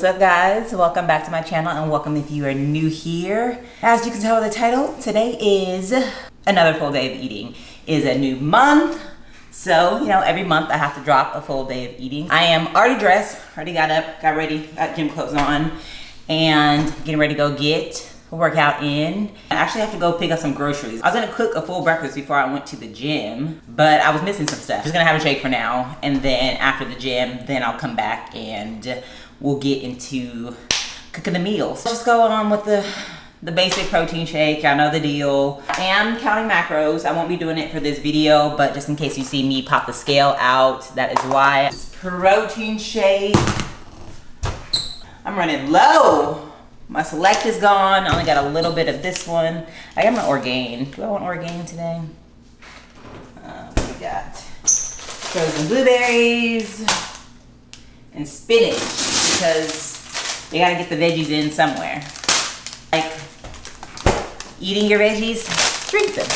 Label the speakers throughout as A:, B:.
A: What's up, guys? Welcome back to my channel, and welcome if you are new here. As you can tell by the title, today is another full day of eating. It is a new month, so you know, every month I have to drop a full day of eating. I am already dressed, already got up, got ready, got gym clothes on, and getting ready to go get a workout in. I actually have to go pick up some groceries. I was gonna cook a full breakfast before I went to the gym, but I was missing some stuff. Just gonna have a shake for now, and then after the gym, then I'll come back and we'll get into cooking the meals. Just go on with the basic protein shake. I know the deal. I am counting macros. I won't be doing it for this video, but just in case you see me pop the scale out, that is why. Protein shake. I'm running low. My Select is gone. I only got a little bit of this one. I got my Orgain. Do I want Orgain today? What we got? Frozen blueberries and spinach, because you gotta get the veggies in somewhere. Like eating your veggies, drink them.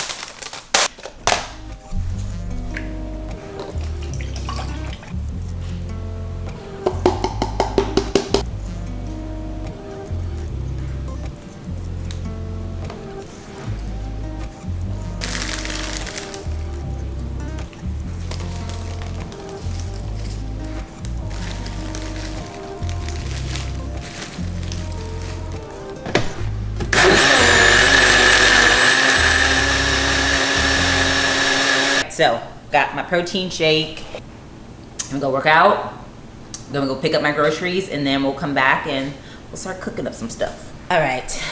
A: So, got my protein shake. I'm gonna go work out. Then we'll go pick up my groceries, and then we'll come back and we'll start cooking up some stuff. All right,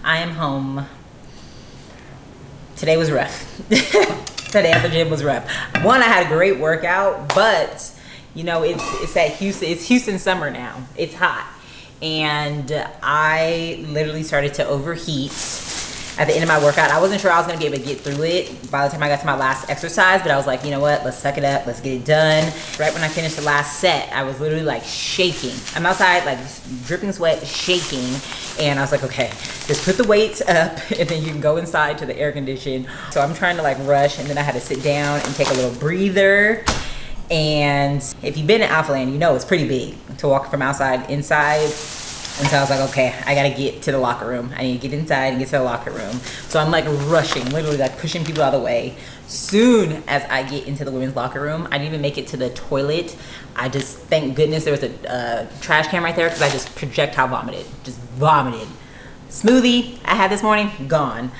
A: I am home. Today was rough. Today at the gym was rough. One, I had a great workout, but you know, it's that Houston. It's Houston summer now. It's hot, and I literally started to overheat at the end of my workout. I wasn't sure I was gonna be able to get through it by the time I got to my last exercise, but I was like, you know what, let's suck it up, let's get it done. Right when I finished the last set, I was literally like shaking. I'm outside like dripping sweat, shaking, and I was like, okay, just put the weights up and then you can go inside to the air condition. So I'm trying to like rush, and then I had to sit down and take a little breather. And if you've been in Alphaland, you know it's pretty big to walk from outside inside. And so I was like, okay, I gotta get to the locker room. I need to get inside and get to the locker room. So I'm like rushing, literally like pushing people out of the way. Soon as I get into the women's locker room, I didn't even make it to the toilet. I just, thank goodness there was a trash can right there, because I just projectile vomited, just vomited. Smoothie I had this morning, gone.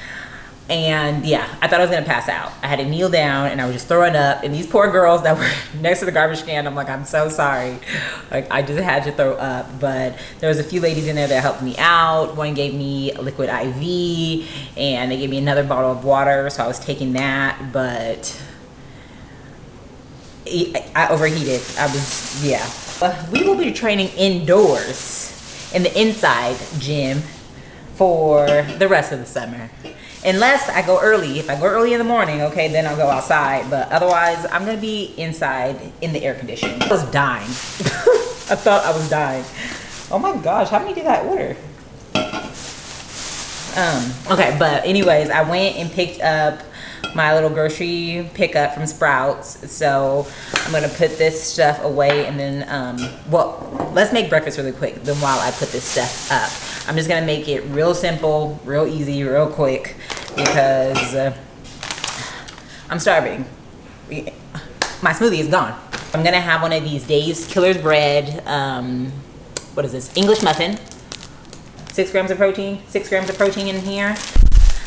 A: And yeah, I thought I was gonna pass out. I had to kneel down and I was just throwing up, and these poor girls that were next to the garbage can, I'm like, I'm so sorry. Like, I just had to throw up. But there was a few ladies in there that helped me out. One gave me a liquid IV, and they gave me another bottle of water, so I was taking that. But I overheated. I was, yeah. We will be training indoors in the inside gym for the rest of the summer. Unless I go early. If I go early in the morning, okay, then I'll go outside. But otherwise, I'm gonna be inside in the air conditioning. I was dying. I thought I was dying. Oh my gosh, how many did I order? Okay, but anyways, I went and picked up my little grocery pickup from Sprouts. So I'm gonna put this stuff away, and then, well, let's make breakfast really quick then while I put this stuff up. I'm just gonna make it real simple, real easy, real quick, because I'm starving. My smoothie is gone. I'm gonna have one of these Dave's Killer's Bread, what is this, English muffin. 6 grams of protein, 6 grams of protein in here.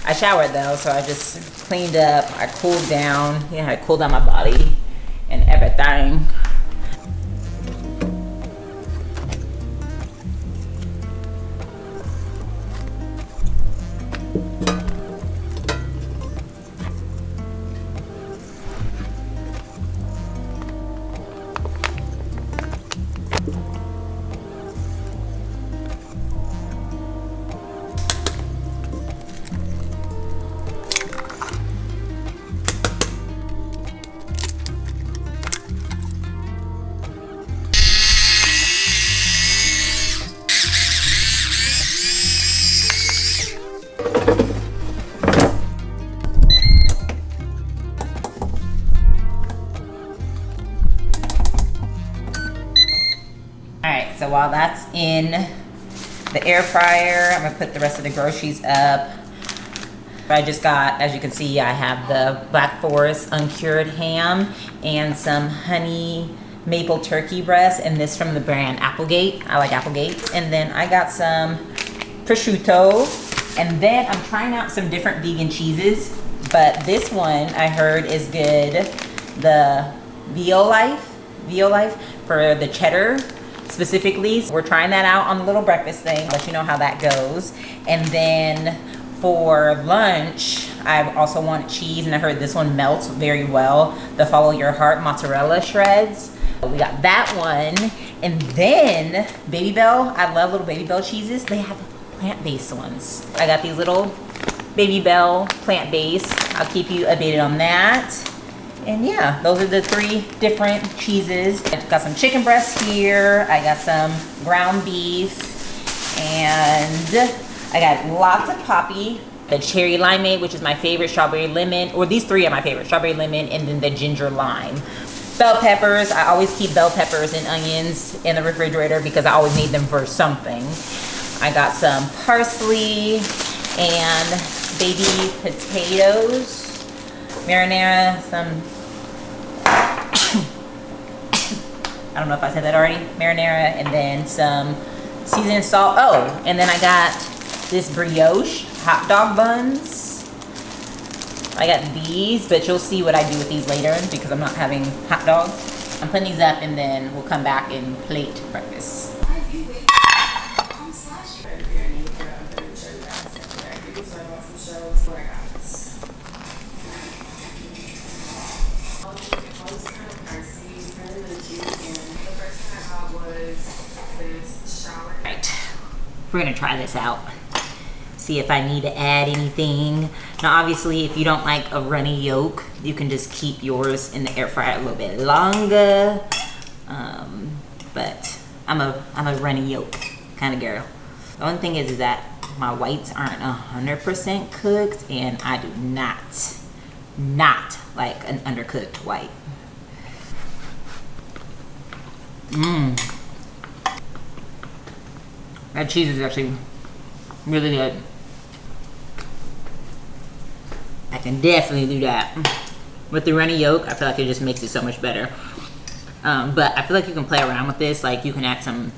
A: I showered though, so I just cleaned up, I cooled down, I cooled down my body and everything. so while that's in the air fryer, I'm gonna put the rest of the groceries up. I just got, as you can see, I have the Black Forest uncured ham and some honey maple turkey breast, and this from the brand Applegate. I like Applegate. And then I got some prosciutto, and then I'm trying out some different vegan cheeses, but this one I heard is good, the Violife for the cheddar specifically. So we're trying that out on the little breakfast thing, let you know how that goes. And then for lunch, I also wanted cheese, and I heard this one melts very well, the Follow Your Heart mozzarella shreds. We got that one. And then Baby Bell, I love little Baby Bell cheeses. They have plant-based ones. I got these little Baby Bell plant-based. I'll keep you updated on that. And yeah, those are the 3 different cheeses. I've got some chicken breasts here. I got some ground beef, and I got lots of Poppy, the cherry limeade, which is my favorite, strawberry lemon, or these 3 are my favorite, strawberry lemon, and then the ginger lime. Bell peppers, I always keep bell peppers and onions in the refrigerator because I always need them for something. I got some parsley and baby potatoes, marinara, some, I don't know if I said that already, marinara, and then some seasoned salt. Oh, and then I got this brioche hot dog buns. I got these, but you'll see what I do with these later because I'm not having hot dogs. I'm putting these up, and then we'll come back and plate breakfast. Right, we're gonna try this out. See if I need to add anything. Now obviously if you don't like a runny yolk, you can just keep yours in the air fryer a little bit longer. But I'm a runny yolk kind of girl. The only thing is that my whites aren't 100% cooked, and I do not like an undercooked white. That cheese is actually really good. I can definitely do that. With the runny yolk, I feel like it just makes it so much better. But I feel like you can play around with this. Like you can add some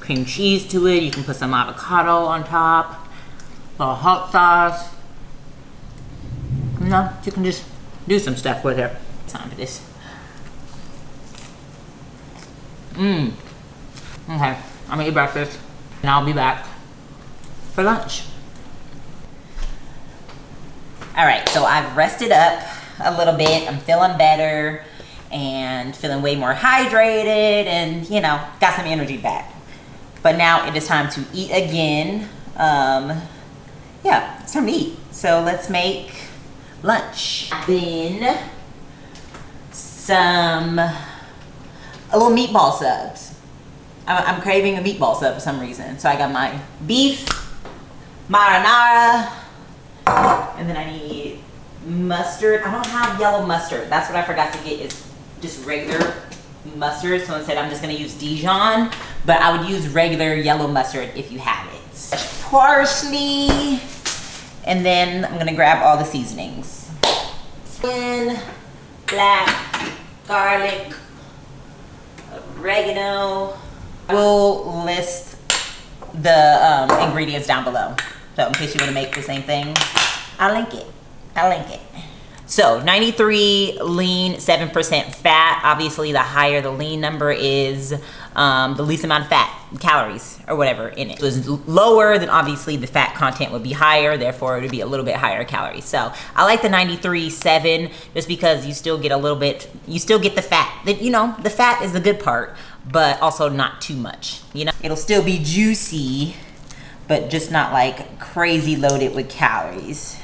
A: cream cheese to it. You can put some avocado on top. A little hot sauce. You know, you can just do some stuff with it. Time for this. Okay, I'm gonna eat breakfast, and I'll be back for lunch. All right, so I've rested up a little bit. I'm feeling better and feeling way more hydrated, and you know, got some energy back. But now it is time to eat again. Yeah, it's time to eat. So let's make lunch. Then a little meatball subs. I'm craving a meatball sub for some reason. So I got my beef, marinara, and then I need mustard. I don't have yellow mustard. That's what I forgot to get, is just regular mustard. So instead I'm just gonna use Dijon, but I would use regular yellow mustard if you have it. Parsley, and then I'm gonna grab all the seasonings. And black garlic, oregano. We'll list the ingredients down below. So in case you want to make the same thing, I'll link it. So 93 lean, 7% fat. Obviously the higher the lean number is, the least amount of fat, calories or whatever in it. So it's lower, then obviously the fat content would be higher, therefore it would be a little bit higher calories. So I like the 93.7 just because you still get a little bit, you still get the fat. You know, the fat is the good part, but also not too much. You know, it'll still be juicy, but just not like crazy loaded with calories.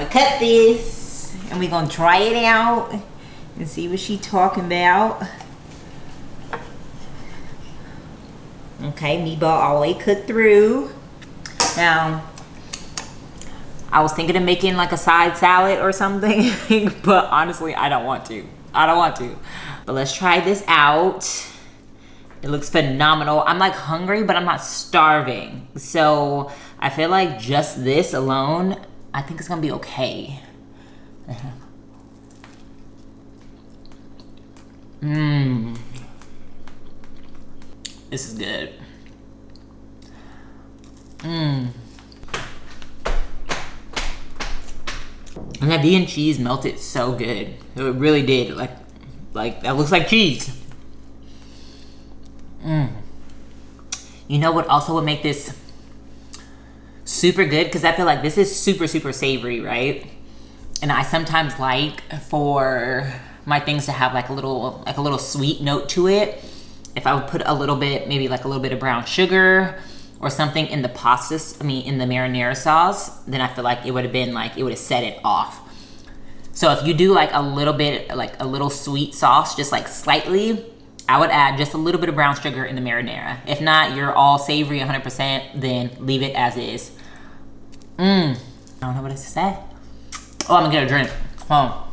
A: gonna cut this and we're gonna try it out and see what she's talking about. Okay, meatball all the way cooked through. Now, I was thinking of making like a side salad or something, but honestly, I don't want to. But let's try this out. It looks phenomenal. I'm like hungry, but I'm not starving. So I feel like just this alone, I think it's gonna be okay. This is good. And that vegan cheese melted so good. It really did. Like that looks like cheese. You know what also would make this super good? Because I feel like this is super savory, right? And I sometimes like for my things to have like a little sweet note to it. If I would put a little bit, maybe like a little bit of brown sugar or something in the in the marinara sauce, then I feel like it would have been like, it would have set it off. So if you do like a little bit, like a little sweet sauce, just like slightly, I would add just a little bit of brown sugar in the marinara. If not, you're all savory 100%, then leave it as is. I don't know what else to say. Oh, I'm gonna get a drink. Hold on.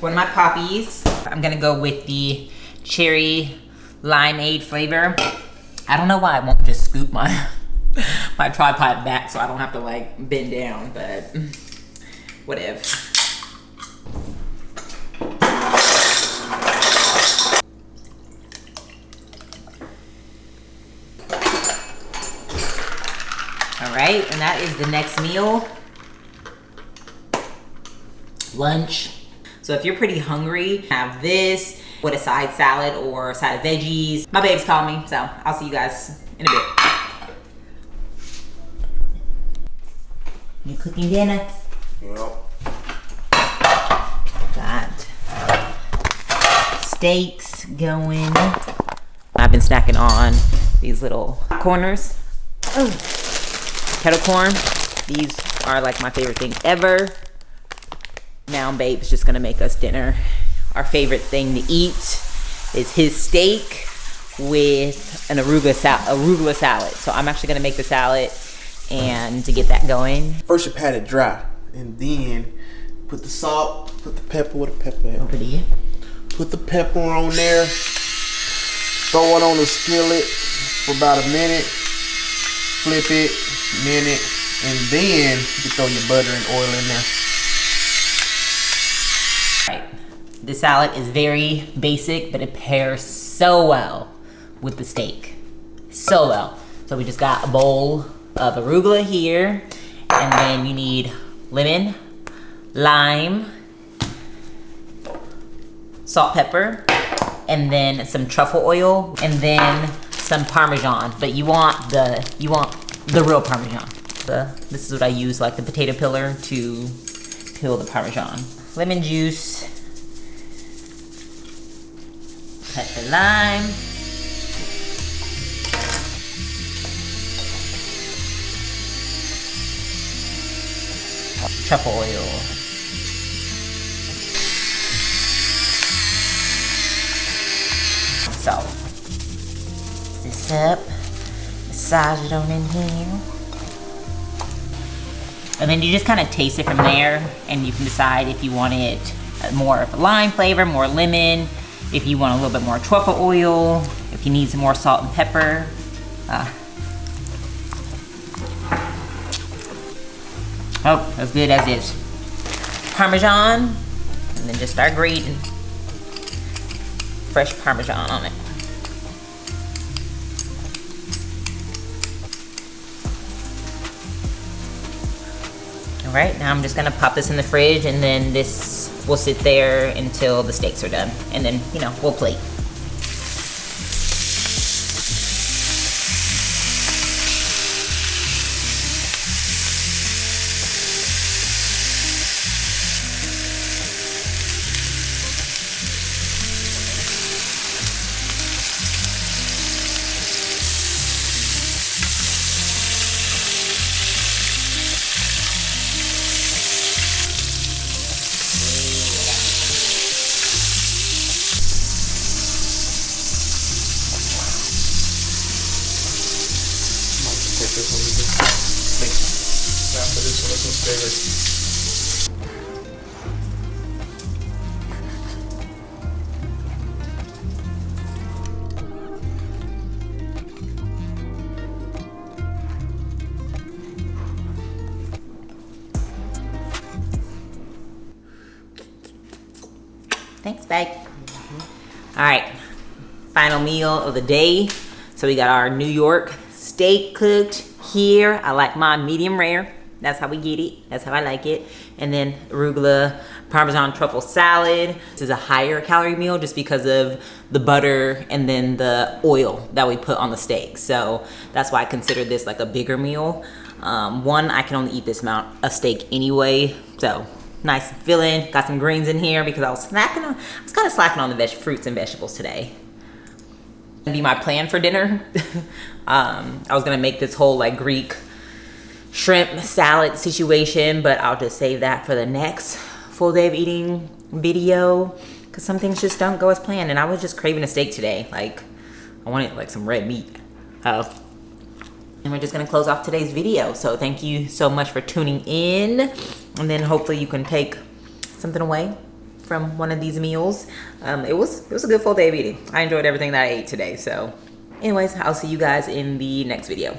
A: One of my poppies. I'm gonna go with the cherry limeade flavor. I don't know why I won't just scoop my tripod back so I don't have to like bend down, but whatever. All right, and that is the next meal. Lunch. So if you're pretty hungry, have this with a side salad or a side of veggies. My babes called me, so I'll see you guys in a bit. You cooking dinner?
B: Yep.
A: Got steaks going. I've been snacking on these little corners. Oh, kettle corn. These are like my favorite thing ever. Now Babe's just gonna make us dinner. Our favorite thing to eat is his steak with an arugula salad. So I'm actually gonna make the salad and to get that going.
B: First you pat it dry and then put the salt, put the pepper, where the pepper at?
A: Over there.
B: Put the pepper on there, throw it on the skillet for about a minute, flip it, minute, and then you throw your butter and oil in there.
A: The salad is very basic, but it pairs so well with the steak. So well. So we just got a bowl of arugula here, and then you need lemon, lime, salt, pepper, and then some truffle oil, and then some Parmesan. But you want the real Parmesan. This is what I use, like the potato peeler, to peel the Parmesan. Lemon juice. Cut the lime. Truffle oil. So, this up, massage it on in here. And then you just kind of taste it from there, and you can decide if you want it more of a lime flavor, more lemon, if you want a little bit more truffle oil, if you need some more salt and pepper. Oh, as good as is. Parmesan, and then just start grating fresh Parmesan on it. All right, now I'm just gonna pop this in the fridge, and then this will sit there until the steaks are done, and then, you know, we'll plate. Thanks, babe. All right, final meal of the day. So we got our New York steak cooked here. I like mine medium rare. That's how we get it. That's how I like it. And then arugula parmesan truffle salad. This is a higher calorie meal just because of the butter and then the oil that we put on the steak. So that's why I consider this like a bigger meal. One, I can only eat this amount of steak anyway. So nice and filling. Got some greens in here because I was kind of slacking on the fruits and vegetables today. Be my plan for dinner. I was gonna make this whole like Greek shrimp salad situation, but I'll just save that for the next full day of eating video because some things just don't go as planned. And I was just craving a steak today. Like I wanted like some red meat. And we're just gonna close off today's video. So thank you so much for tuning in, and then hopefully you can take something away from one of these meals. It was a good full day of eating. I enjoyed everything that I ate today. So anyways, I'll see you guys in the next video.